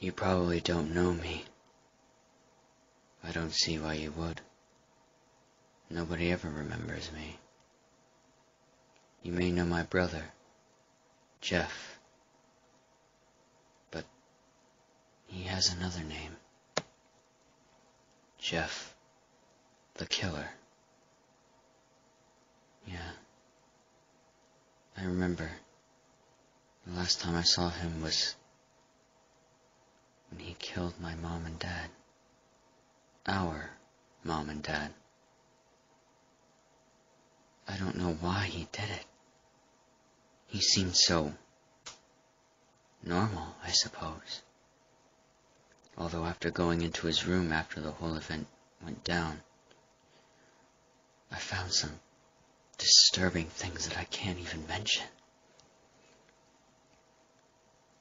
You probably don't know me. I don't see why you would. Nobody ever remembers me. You may know my brother, Jeff, but he has another name. Jeff, the killer. Yeah. I remember the last time I saw him was when he killed my mom and dad. Our mom and dad. I don't know why he did it. He seemed so normal, I suppose. Although after going into his room after the whole event went down, I found some disturbing things that I can't even mention.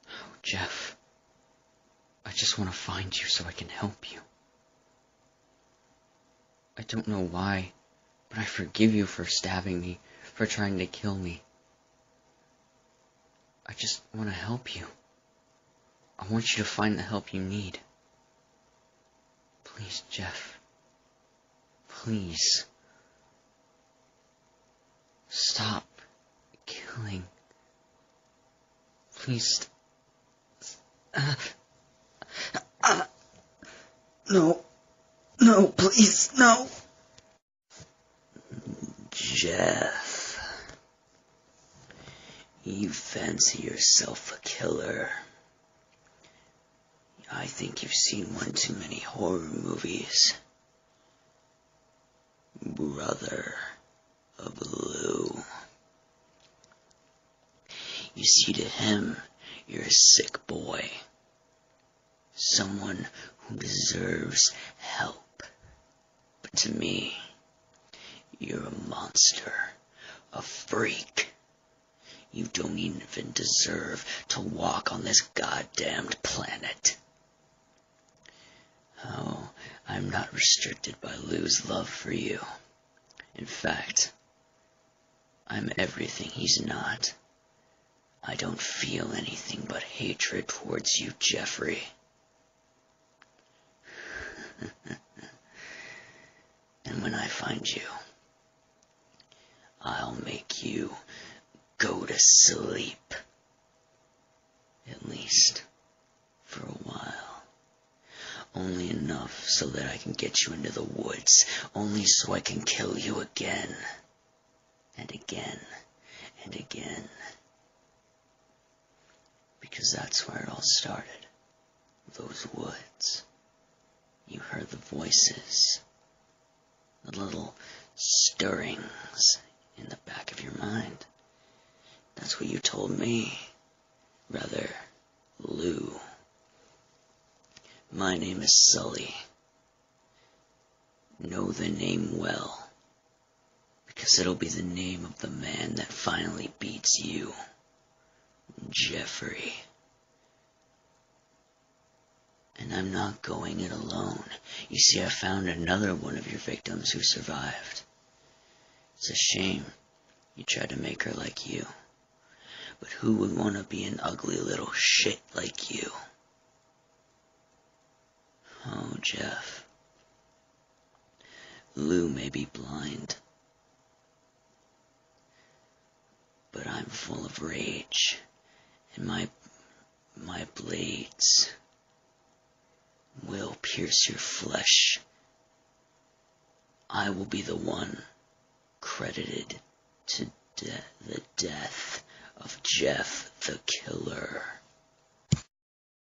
Oh, Jeff, I just want to find you so I can help you. I don't know why, but I forgive you for stabbing me, for trying to kill me. I just want to help you. I want you to find the help you need. Please, Jeff. Please. Stop killing. Please. No. No, please, no. Jeff. You fancy yourself a killer. I think you've seen one too many horror movies. Brother of Lou. You see, to him, you're a sick boy. Someone who deserves help. But to me, you're a monster. A freak. You don't even deserve to walk on this goddamned planet. Oh, I'm not restricted by Lou's love for you. In fact, I'm everything he's not. I don't feel anything but hatred towards you, Jeffrey. And when I find you, I'll make you go to sleep. At least for a while. Only enough so that I can get you into the woods. Only so I can kill you again. And again. And again. Because that's where it all started. Those woods. You heard the voices. The little stirrings in the back of your mind. That's what you told me. Rather, Lou. My name is Sully. Know the name well. Because it'll be the name of the man that finally beats you. Jeffrey. And I'm not going it alone. You see, I found another one of your victims who survived. It's a shame you tried to make her like you. But who would want to be an ugly little shit like you? Oh, Jeff. Lou may be blind. But I'm full of rage. And my blades will pierce your flesh. I will be the one credited to the death of Jeff the Killer.